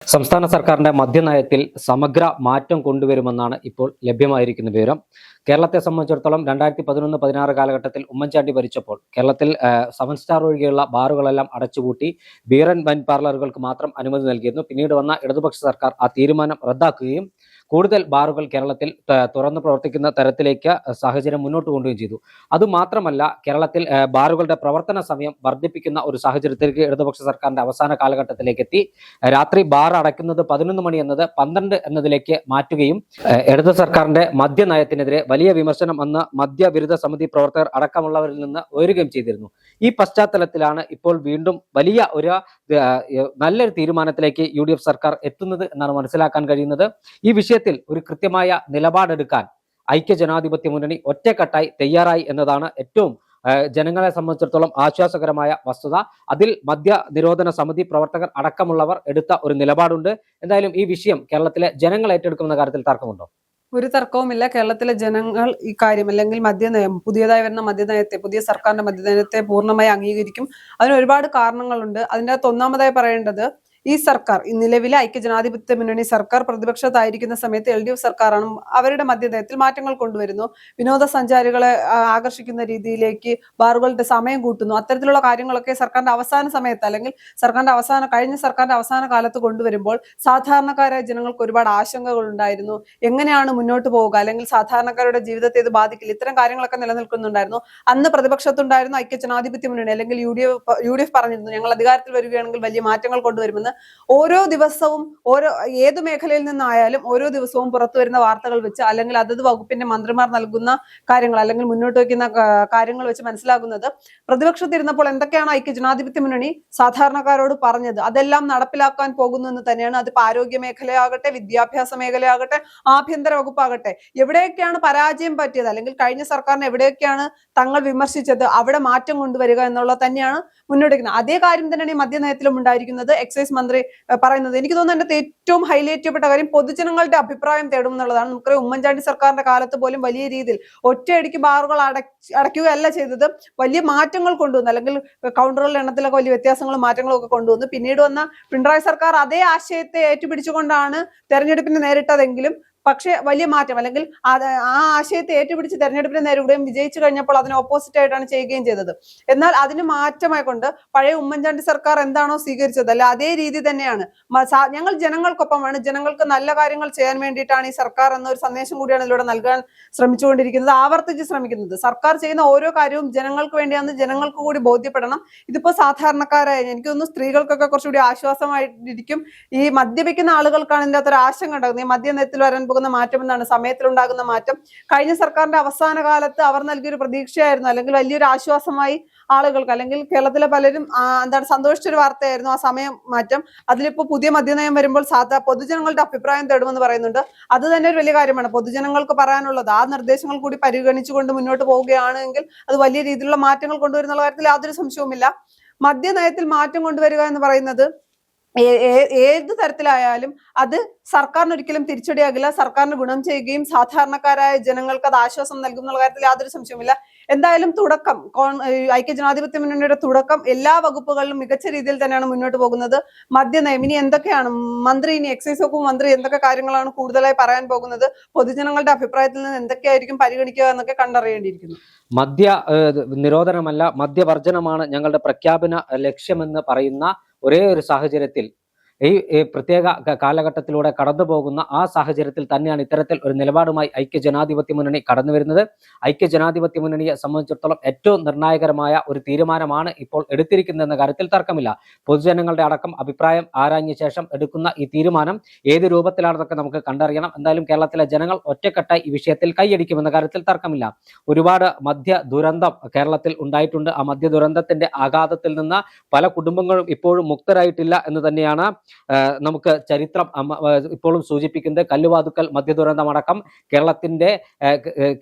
സംസ്ഥാന സർക്കാരിന്റെ മദ്യനയത്തിൽ സമഗ്ര മാറ്റം കൊണ്ടുവരുമെന്നാണ് ഇപ്പോൾ ലഭ്യമായിരിക്കുന്ന വിവരം. കേരളത്തെ സംബന്ധിച്ചിടത്തോളം 2011-16 കാലഘട്ടത്തിൽ ഉമ്മൻചാണ്ടി ഭരിച്ചപ്പോൾ കേരളത്തിൽ 7 സ്റ്റാർ ഒഴികെയുള്ള ബാറുകളെല്ലാം അടച്ചുപൂട്ടി ബിയർ ആൻഡ് വൈൻ പാർലറുകൾക്ക് മാത്രം അനുമതി നൽകിയിരുന്നു. പിന്നീട് വന്ന ഇടതുപക്ഷ സർക്കാർ ആ തീരുമാനം റദ്ദാക്കുകയും കൂടുതൽ ബാറുകൾ കേരളത്തിൽ തുറന്നു പ്രവർത്തിക്കുന്ന തരത്തിലേക്ക് സാഹചര്യം മുന്നോട്ട് കൊണ്ടുവരികയും ചെയ്തു. അതുമാത്രമല്ല, കേരളത്തിൽ ബാറുകളുടെ പ്രവർത്തന സമയം വർദ്ധിപ്പിക്കുന്ന ഒരു സാഹചര്യത്തിലേക്ക് ഇടതുപക്ഷ സർക്കാരിന്റെ അവസാന കാലഘട്ടത്തിലേക്ക് എത്തി. രാത്രി ബാർ അടയ്ക്കുന്നത് 11 മണി എന്നത് 12 എന്നതിലേക്ക് മാറ്റുകയും ഇടതു സർക്കാരിന്റെ മദ്യനയത്തിനെതിരെ വലിയ വിമർശനം അന്ന് മദ്യവിരുദ്ധ സമിതി പ്രവർത്തകർ അടക്കമുള്ളവരിൽ നിന്ന് ഉയരുകയും ചെയ്തിരുന്നു. ഈ പശ്ചാത്തലത്തിലാണ് ഇപ്പോൾ വീണ്ടും വലിയ ഒരു നല്ലൊരു തീരുമാനത്തിലേക്ക് UDF സർക്കാർ എത്തുന്നത് എന്നാണ് മനസ്സിലാക്കാൻ കഴിയുന്നത്. ഈ വിഷയത്തിൽ ഒരു കൃത്യമായ നിലപാടെടുക്കാൻ ഐക്യജനാധിപത്യ മുന്നണി ഒറ്റക്കെട്ടായി തയ്യാറായി എന്നതാണ് ഏറ്റവും ജനങ്ങളെ സംബന്ധിച്ചിടത്തോളം ആശ്വാസകരമായ വസ്തുത. അതിൽ മദ്യ നിരോധന സമിതി പ്രവർത്തകർ അടക്കമുള്ളവർ എടുത്ത ഒരു നിലപാടുണ്ട്. എന്തായാലും ഈ വിഷയം കേരളത്തിലെ ജനങ്ങൾ ഏറ്റെടുക്കുമെന്ന കാര്യത്തിൽ തർക്കമുണ്ടോ? ഒരു തർക്കവുമില്ല. കേരളത്തിലെ ജനങ്ങൾ ഈ കാര്യം അല്ലെങ്കിൽ മദ്യനയം, പുതിയതായി വരുന്ന മദ്യനയത്തെ, പുതിയ സർക്കാരിന്റെ മദ്യനയത്തെ പൂർണ്ണമായി അംഗീകരിക്കും. അതിന് ഒരുപാട് കാരണങ്ങളുണ്ട്. അതിൻ്റെ അകത്ത് ഒന്നാമതായി പറയേണ്ടത്, ഈ സർക്കാർ, ഈ നിലവിലെ ഐക്യജനാധിപത്യ മുന്നണി സർക്കാർ പ്രതിപക്ഷത്തായിരിക്കുന്ന സമയത്ത് LDF സർക്കാരാണ് അവരുടെ മദ്യനയത്തിൽ മാറ്റങ്ങൾ കൊണ്ടുവരുന്നു. വിനോദസഞ്ചാരികളെ ആകർഷിക്കുന്ന രീതിയിലേക്ക് ബാറുകളുടെ സമയം കൂട്ടുന്നു. അത്തരത്തിലുള്ള കാര്യങ്ങളൊക്കെ സർക്കാരിന്റെ അവസാന സമയത്ത് അല്ലെങ്കിൽ കഴിഞ്ഞ സർക്കാരിന്റെ അവസാന കാലത്ത് കൊണ്ടുവരുമ്പോൾ സാധാരണക്കാരായ ജനങ്ങൾക്ക് ഒരുപാട് ആശങ്കകൾ ഉണ്ടായിരുന്നു. എങ്ങനെയാണ് മുന്നോട്ട് പോവുക, അല്ലെങ്കിൽ സാധാരണക്കാരുടെ ജീവിതത്തെ ഇത് ബാധിക്കില്ല, ഇത്തരം കാര്യങ്ങളൊക്കെ നിലനിൽക്കുന്നുണ്ടായിരുന്നു. അന്ന് പ്രതിപക്ഷത്തുണ്ടായിരുന്ന ഐക്യജനാധിപത്യ മുന്നണി അല്ലെങ്കിൽ UDF പറഞ്ഞിരുന്നു, ഞങ്ങൾ അധികാരത്തിൽ വരികയാണെങ്കിൽ വലിയ മാറ്റങ്ങൾ കൊണ്ടുവരുമെന്ന്. ഓരോ ദിവസവും ഏത് മേഖലയിൽ നിന്നായാലും ഓരോ ദിവസവും പുറത്തു വരുന്ന വാർത്തകൾ വെച്ച് അല്ലെങ്കിൽ അതത് വകുപ്പിന്റെ മന്ത്രിമാർ നൽകുന്ന കാര്യങ്ങൾ അല്ലെങ്കിൽ മുന്നോട്ട് വയ്ക്കുന്ന കാര്യങ്ങൾ വെച്ച് മനസ്സിലാകുന്നത്, പ്രതിപക്ഷത്തിരുന്നപ്പോൾ എന്തൊക്കെയാണ് ഐക്യജനാധിപത്യ മുന്നണി സാധാരണക്കാരോട് പറഞ്ഞത് അതെല്ലാം നടപ്പിലാക്കാൻ പോകുന്നു എന്ന് തന്നെയാണ്. അതിപ്പോ ആരോഗ്യ മേഖലയാകട്ടെ, വിദ്യാഭ്യാസ മേഖലയാകട്ടെ, ആഭ്യന്തര വകുപ്പാകട്ടെ, എവിടെയൊക്കെയാണ് പരാജയം പറ്റിയത് അല്ലെങ്കിൽ കഴിഞ്ഞ സർക്കാരിന് എവിടെയൊക്കെയാണ് തങ്ങൾ വിമർശിച്ചത് അവിടെ മാറ്റം കൊണ്ടുവരിക എന്നുള്ളത് തന്നെയാണ് മുന്നോട്ട് വയ്ക്കുന്നത്. അതേ കാര്യം തന്നെയാണ് ഈ മദ്യനയത്തിലും ഉണ്ടായിരിക്കുന്നത്. എക്സൈസ് മന്ത്രി പറയുന്നത്, എനിക്ക് തോന്നുന്നു എന്റെ ഏറ്റവും ഹൈലൈറ്റ് ചെയ്യപ്പെട്ട കാര്യം പൊതുജനങ്ങളുടെ അഭിപ്രായം തേടും എന്നുള്ളതാണ്. നമുക്കറിയാം, ഉമ്മൻചാണ്ടി സർക്കാരിന്റെ കാലത്ത് പോലും വലിയ രീതിയിൽ ഒറ്റയടിക്ക് ബാറുകൾ അടയ്ക്കുകയല്ല ചെയ്തത്, വലിയ മാറ്റങ്ങൾ കൊണ്ടുവന്നു, അല്ലെങ്കിൽ കൗണ്ടറുകളുടെ എണ്ണത്തിലൊക്കെ വലിയ വ്യത്യാസങ്ങളും മാറ്റങ്ങളും ഒക്കെ കൊണ്ടുവന്നു. പിന്നീട് വന്ന പിണറായി സർക്കാർ അതേ ആശയത്തെ ഏറ്റുപിടിച്ചുകൊണ്ടാണ് തെരഞ്ഞെടുപ്പിന് നേരിട്ടതെങ്കിലും പക്ഷെ വലിയ മാറ്റം അല്ലെങ്കിൽ ആ ആശയത്തെ ഏറ്റുപിടിച്ച് തെരഞ്ഞെടുപ്പിന് നേരിടുകയും വിജയിച്ചു കഴിഞ്ഞപ്പോൾ അതിന് ഓപ്പോസിറ്റ് ആയിട്ടാണ് ചെയ്യുകയും ചെയ്തത്. എന്നാൽ അതിന് മാറ്റമായിക്കൊണ്ട് പഴയ ഉമ്മൻചാണ്ടി സർക്കാർ എന്താണോ സ്വീകരിച്ചത് അല്ല അതേ രീതി തന്നെയാണ്. ഞങ്ങൾ ജനങ്ങൾക്കൊപ്പമാണ്, ജനങ്ങൾക്ക് നല്ല കാര്യങ്ങൾ ചെയ്യാൻ വേണ്ടിയിട്ടാണ് ഈ സർക്കാർ എന്നൊരു സന്ദേശം കൂടിയാണ് ഇതിലൂടെ നൽകാൻ ശ്രമിച്ചുകൊണ്ടിരിക്കുന്നത്, ആവർത്തിച്ച് ശ്രമിക്കുന്നത്. സർക്കാർ ചെയ്യുന്ന ഓരോ കാര്യവും ജനങ്ങൾക്ക് വേണ്ടിയാണെന്ന് ജനങ്ങൾക്ക് കൂടി ബോധ്യപ്പെടണം. ഇതിപ്പോ സാധാരണക്കാരായ, എനിക്ക് തോന്നുന്നു സ്ത്രീകൾക്കൊക്കെ കുറച്ചുകൂടി ആശ്വാസമായിട്ടിരിക്കും. ഈ മദ്യപിക്കുന്ന ആളുകൾക്കാണ് ഇതിൻ്റെ അകത്തൊരു ആശങ്ക ഉണ്ടാകുന്നത്. ഈ മദ്യനയത്തിൽ വരാൻ പോകുന്ന മാറ്റം എന്നാണ്, സമയത്തിലുണ്ടാകുന്ന മാറ്റം. കഴിഞ്ഞ സർക്കാരിന്റെ അവസാന കാലത്ത് അവർ നൽകിയൊരു പ്രതീക്ഷയായിരുന്നു, അല്ലെങ്കിൽ വലിയൊരു ആശ്വാസമായി ആളുകൾക്ക്, അല്ലെങ്കിൽ കേരളത്തിലെ പലരും സന്തോഷിച്ചൊരു വാർത്തയായിരുന്നു ആ സമയം മാറ്റം. അതിലിപ്പോ പുതിയ മദ്യനയം വരുമ്പോൾ പൊതുജനങ്ങളുടെ അഭിപ്രായം തേടുമെന്ന് പറയുന്നുണ്ട്. അത് തന്നെ ഒരു വലിയ കാര്യമാണ്. പൊതുജനങ്ങൾക്ക് പറയാനുള്ളത് ആ നിർദ്ദേശങ്ങൾ കൂടി പരിഗണിച്ചുകൊണ്ട് മുന്നോട്ട് പോവുകയാണെങ്കിൽ അത് വലിയ രീതിയിലുള്ള മാറ്റങ്ങൾ കൊണ്ടുവരുന്ന കാര്യത്തിൽ യാതൊരു സംശയവുമില്ല. മദ്യനയത്തിൽ മാറ്റം കൊണ്ടുവരിക എന്ന് പറയുന്നത് ഏത് തരത്തിലായാലും അത് സർക്കാരിന് ഒരിക്കലും തിരിച്ചടിയാകില്ല, സർക്കാരിന് ഗുണം ചെയ്യുകയും സാധാരണക്കാരായ ജനങ്ങൾക്ക് അത് ആശ്വാസം നൽകും എന്നുള്ള കാര്യത്തിൽ യാതൊരു സംശയവുമില്ല. എന്തായാലും തുടക്കം, ഐക്യജനാധിപത്യ മുന്നണിയുടെ തുടക്കം എല്ലാ വകുപ്പുകളിലും മികച്ച രീതിയിൽ തന്നെയാണ് മുന്നോട്ട് പോകുന്നത്. മദ്യനയം ഇനി എന്തൊക്കെയാണ് ഇനി എക്സൈസ് വകുപ്പ് മന്ത്രി എന്തൊക്കെ കാര്യങ്ങളാണ് കൂടുതലായി പറയാൻ പോകുന്നത്, പൊതുജനങ്ങളുടെ അഭിപ്രായത്തിൽ നിന്ന് എന്തൊക്കെയായിരിക്കും പരിഗണിക്കുക എന്നൊക്കെ കണ്ടറിയേണ്ടിയിരിക്കുന്നു. മദ്യ നിരോധനമല്ല, മദ്യവർജനമാണ് ഞങ്ങളുടെ പ്രഖ്യാപന ലക്ഷ്യമെന്ന് പറയുന്ന ഒരേ ഒരു സാഹചര്യത്തിൽ, ഈ പ്രത്യേക കാലഘട്ടത്തിലൂടെ കടന്നു പോകുന്ന ആ സാഹചര്യത്തിൽ തന്നെയാണ് ഇത്തരത്തിൽ ഒരു നിലപാടുമായി ഐക്യജനാധിപത്യ മുന്നണി കടന്നു വരുന്നത്. ഐക്യജനാധിപത്യ മുന്നണിയെ സംബന്ധിച്ചിടത്തോളം ഏറ്റവും നിർണായകരമായ ഒരു തീരുമാനമാണ് ഇപ്പോൾ എടുത്തിരിക്കുന്നതെന്ന കാര്യത്തിൽ തർക്കമില്ല. പൊതുജനങ്ങളുടെ അടക്കം അഭിപ്രായം ആരാഞ്ഞ ശേഷം എടുക്കുന്ന ഈ തീരുമാനം ഏത് രൂപത്തിലാണെന്നൊക്കെ നമുക്ക് കണ്ടറിയണം. എന്തായാലും കേരളത്തിലെ ജനങ്ങൾ ഒറ്റക്കെട്ടായി ഈ വിഷയത്തിൽ കൈയടിക്കുമെന്ന കാര്യത്തിൽ തർക്കമില്ല. ഒരുപാട് മദ്യ ദുരന്തം കേരളത്തിൽ ഉണ്ടായിട്ടുണ്ട്. ആ മദ്യ ദുരന്തത്തിന്റെ ആഘാതത്തിൽ നിന്ന് പല കുടുംബങ്ങളും ഇപ്പോഴും മുക്തരായിട്ടില്ല എന്ന് തന്നെയാണ് നമുക്ക് ചരിത്രം ഇപ്പോഴും സൂചിപ്പിക്കുന്നത്. കല്ലുവാതുക്കൽ മദ്യദുരന്തമടക്കം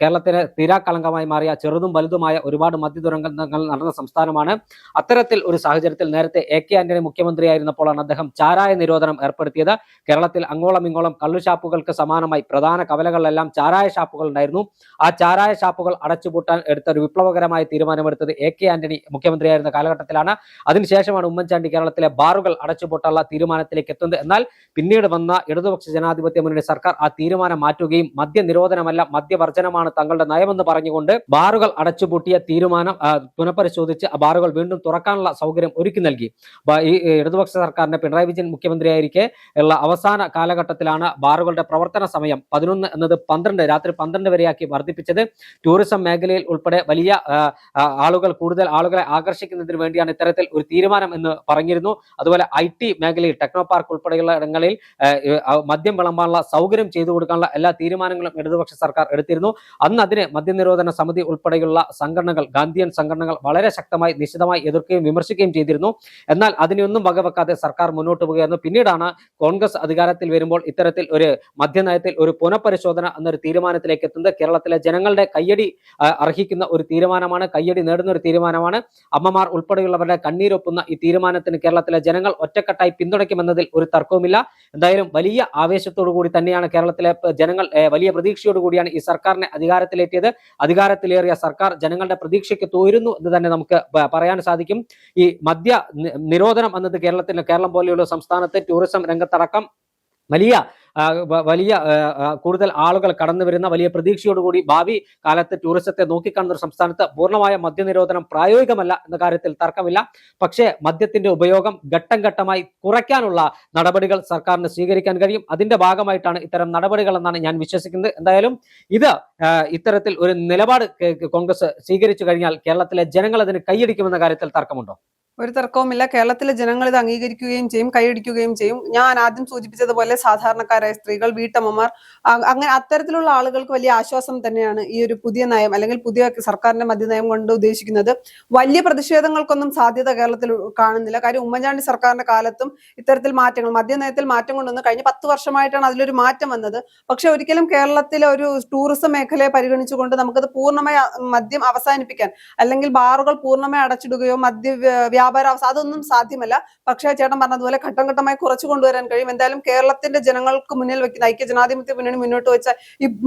കേരളത്തിന് തീരാക്കളങ്കമായി മാറിയ ചെറുതും വലുതുമായ ഒരുപാട് മദ്യദുരന്തങ്ങൾ നടന്ന സംസ്ഥാനമാണ്. അത്തരത്തിൽ ഒരു സാഹചര്യത്തിൽ നേരത്തെ AK ആന്റണി മുഖ്യമന്ത്രിയായിരുന്നപ്പോഴാണ് അദ്ദേഹം ചാരായ നിരോധനം ഏർപ്പെടുത്തിയത്. കേരളത്തിൽ അങ്ങോളം ഇങ്ങോളം കള്ളുഷാപ്പുകൾക്ക് സമാനമായി പ്രധാന കവലകളിലെല്ലാം ചാരായ ഷാപ്പുകൾ ഉണ്ടായിരുന്നു. ആ ചാരായ ഷാപ്പുകൾ അടച്ചുപൂട്ടാൻ എടുത്ത ഒരു വിപ്ലവകരമായ തീരുമാനമെടുത്തത് AK ആന്റണി മുഖ്യമന്ത്രിയായിരുന്ന കാലഘട്ടത്തിലാണ്. അതിനുശേഷമാണ് ഉമ്മൻചാണ്ടി കേരളത്തിലെ ബാറുകൾ അടച്ചുപൂട്ടാനുള്ള തീരുമാനം തീരുമാനത്തിലേക്ക് എത്തുന്നത്. എന്നാൽ പിന്നീട് വന്ന ഇടതുപക്ഷ ജനാധിപത്യ മുന്നണി സർക്കാർ ആ തീരുമാനം മാറ്റുകയും മദ്യനിരോധനമല്ല മദ്യവർജനമാണ് തങ്ങളുടെ നയമെന്ന് പറഞ്ഞുകൊണ്ട് ബാറുകൾ അടച്ചുപൂട്ടിയ തീരുമാനം പുനഃപരിശോധിച്ച് ബാറുകൾ വീണ്ടും തുറക്കാനുള്ള സൗകര്യം ഒരുക്കി നൽകി. ഈ ഇടതുപക്ഷ സർക്കാരിന്റെ പിണറായി വിജയൻ മുഖ്യമന്ത്രിയായിരിക്കെ ഉള്ള അവസാന കാലഘട്ടത്തിലാണ് ബാറുകളുടെ പ്രവർത്തന സമയം 11 എന്നത് 12 രാത്രി 12 വരെയാക്കി വർദ്ധിപ്പിച്ചത്. ടൂറിസം മേഖലയിൽ ഉൾപ്പെടെ വലിയ കൂടുതൽ ആളുകളെ ആകർഷിക്കുന്നതിന് വേണ്ടിയാണ് ഇത്തരത്തിൽ ഒരു തീരുമാനം എന്ന് പറഞ്ഞിരുന്നു. അതുപോലെ IT മേഖലയിൽ ടെക്നോ പാർക്ക് ഉൾപ്പെടെയുള്ള ഇടങ്ങളിൽ മദ്യം വിളമ്പാനുള്ള സൗകര്യം ചെയ്തു കൊടുക്കാനുള്ള എല്ലാ തീരുമാനങ്ങളും ഇടതുപക്ഷ സർക്കാർ എടുത്തിരുന്നു. അന്ന് അതിനെ മദ്യനിരോധന സമിതി ഉൾപ്പെടെയുള്ള സംഘടനകൾ, ഗാന്ധിയൻ സംഘടനകൾ വളരെ ശക്തമായി നിശിതമായി എതിർക്കുകയും വിമർശിക്കുകയും ചെയ്തിരുന്നു. എന്നാൽ അതിനെയൊന്നും വകവെക്കാതെ സർക്കാർ മുന്നോട്ട് പോവുകയായിരുന്നു. പിന്നീടാണ് കോൺഗ്രസ് അധികാരത്തിൽ വരുമ്പോൾ ഇത്തരത്തിൽ ഒരു മദ്യനയത്തിൽ ഒരു പുനഃപരിശോധന എന്നൊരു തീരുമാനത്തിലേക്ക് എത്തുന്നത്. കേരളത്തിലെ ജനങ്ങളുടെ കയ്യടി അർഹിക്കുന്ന ഒരു തീരുമാനമാണ്, കയ്യടി നേടുന്ന ഒരു തീരുമാനമാണ്. അമ്മമാർ ഉൾപ്പെടെയുള്ളവരുടെ കണ്ണീരൊപ്പുന്ന ഈ തീരുമാനത്തിന് കേരളത്തിലെ ജനങ്ങൾ ഒറ്റക്കെട്ടായി പിന്തുണയ്ക്കുമെന്നതിൽ ഒരു തർക്കവുമില്ല. എന്തായാലും വലിയ ആവേശത്തോടു കൂടി തന്നെയാണ് കേരളത്തിലെ ജനങ്ങൾ, വലിയ പ്രതീക്ഷയോടുകൂടിയാണ് ഈ സർക്കാരിനെ അധികാരത്തിലേറ്റിയത്. അധികാരത്തിലേറിയ സർക്കാർ ജനങ്ങളുടെ പ്രതീക്ഷയ്ക്ക് തോരുന്നു എന്ന് തന്നെ നമുക്ക് പറയാൻ സാധിക്കും. ഈ മദ്യ നിരോധനം എന്നത് കേരളം പോലെയുള്ള സംസ്ഥാനത്ത് ടൂറിസം രംഗത്തടക്കം വലിയ കൂടുതൽ ആളുകൾ കടന്നു വരുന്ന വലിയ പ്രതീക്ഷയോടുകൂടി ഭാവി കാലത്ത് ടൂറിസത്തെ നോക്കിക്കാണുന്ന ഒരു സംസ്ഥാനത്ത് പൂർണ്ണമായ മദ്യനിരോധനം പ്രായോഗികമല്ല എന്ന കാര്യത്തിൽ തർക്കമില്ല. പക്ഷേ മദ്യത്തിന്റെ ഉപയോഗം ഘട്ടം ഘട്ടമായി കുറയ്ക്കാനുള്ള നടപടികൾ സർക്കാരിന് സ്വീകരിക്കാൻ കഴിയും. അതിന്റെ ഭാഗമായിട്ടാണ് ഇത്തരം നടപടികൾ എന്നാണ് ഞാൻ വിശ്വസിക്കുന്നത്. എന്തായാലും ഇത്തരത്തിൽ ഒരു നിലപാട് കോൺഗ്രസ് സ്വീകരിച്ചു കഴിഞ്ഞാൽ കേരളത്തിലെ ജനങ്ങൾ അതിന് കൈയടിക്കുമെന്ന കാര്യത്തിൽ തർക്കമുണ്ടോ? ഒരു തർക്കവുമില്ല. കേരളത്തിലെ ജനങ്ങൾ ഇത് അംഗീകരിക്കുകയും ചെയ്യും, കൈയടിക്കുകയും ചെയ്യും. ഞാൻ ആദ്യം സൂചിപ്പിച്ചതുപോലെ സാധാരണക്കാരായ സ്ത്രീകൾ, വീട്ടമ്മമാർ, അങ്ങനെ അത്തരത്തിലുള്ള ആളുകൾക്ക് വലിയ ആശ്വാസം തന്നെയാണ് ഈ ഒരു പുതിയ നയം അല്ലെങ്കിൽ പുതിയ സർക്കാരിന്റെ മദ്യനയം കൊണ്ട് ഉദ്ദേശിക്കുന്നത്. വലിയ പ്രതിഷേധങ്ങൾക്കൊന്നും സാധ്യത കേരളത്തിൽ കാണുന്നില്ല. കാര്യം ഉമ്മൻചാണ്ടി സർക്കാരിന്റെ കാലത്തും ഇത്തരത്തിൽ മാറ്റങ്ങൾ, മദ്യനയത്തിൽ മാറ്റം കൊണ്ടുവന്ന് കഴിഞ്ഞ 10 വർഷമായിട്ടാണ് അതിലൊരു മാറ്റം വന്നത്. പക്ഷെ ഒരിക്കലും കേരളത്തിലെ ഒരു ടൂറിസം മേഖലയെ പരിഗണിച്ചുകൊണ്ട് നമുക്കത് പൂർണ്ണമായി മദ്യം അവസാനിപ്പിക്കാൻ അല്ലെങ്കിൽ ബാറുകൾ പൂർണ്ണമായി അടച്ചിടുകയോ അതൊന്നും സാധ്യമല്ല. പക്ഷേ ചേട്ടൻ പറഞ്ഞതുപോലെ ഘട്ടം ഘട്ടമായി കുറച്ചു കൊണ്ടുവരാൻ കഴിയും. എന്തായാലും കേരളത്തിന്റെ ജനങ്ങൾക്ക് മുന്നിൽ വെക്കുന്ന ഐക്യ ജനാധിപത്യ മുന്നണി മുന്നോട്ട് വെച്ച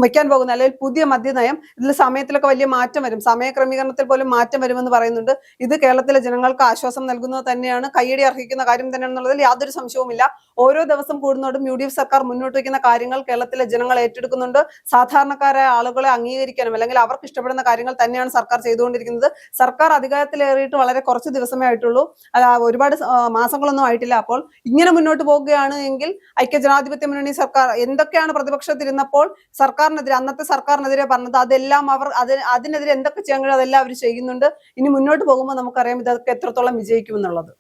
വെക്കാൻ പോകുന്ന അല്ലെങ്കിൽ പുതിയ മദ്യനയം, ഇതിൽ സമയത്തിലൊക്കെ വലിയ മാറ്റം വരും, സമയക്രമീകരണത്തിൽ പോലും മാറ്റം വരുമെന്ന് പറയുന്നുണ്ട്. ഇത് കേരളത്തിലെ ജനങ്ങൾക്ക് ആശ്വാസം നൽകുന്നത് തന്നെയാണ്, കയ്യടി അർഹിക്കുന്ന കാര്യം തന്നെയാണെന്നുള്ളതിൽ യാതൊരു സംശയവുമില്ല. ഓരോ ദിവസം കൂടുന്നതോടും UDF സർക്കാർ മുന്നോട്ട് വയ്ക്കുന്ന കാര്യങ്ങൾ കേരളത്തിലെ ജനങ്ങൾ ഏറ്റെടുക്കുന്നുണ്ട്. സാധാരണക്കാരായ ആളുകളെ അംഗീകരിക്കാനും അല്ലെങ്കിൽ അവർക്ക് ഇഷ്ടപ്പെടുന്ന കാര്യങ്ങൾ തന്നെയാണ് സർക്കാർ ചെയ്തുകൊണ്ടിരിക്കുന്നത്. സർക്കാർ അധികാരത്തിലേറിയിട്ട് വളരെ കുറച്ച് ദിവസമേ ആയിട്ടുള്ളൂ, ഒരുപാട് മാസങ്ങളൊന്നും ആയിട്ടില്ല. അപ്പോൾ ഇങ്ങനെ മുന്നോട്ട് പോകുകയാണ് എങ്കിൽ ഐക്യ ജനാധിപത്യ മുന്നണി സർക്കാർ എന്തൊക്കെയാണ് പ്രതിപക്ഷത്തിരുന്നപ്പോൾ അന്നത്തെ സർക്കാരിനെതിരെ പറഞ്ഞത് അതെല്ലാം അതിനെതിരെ എന്തൊക്കെ ചെയ്യാൻ കഴിയും അതെല്ലാം അവർ ചെയ്യുന്നുണ്ട്. ഇനി മുന്നോട്ട് പോകുമ്പോൾ നമുക്കറിയാം ഇതൊക്കെ എത്രത്തോളം വിജയിക്കുമെന്നുള്ളത്.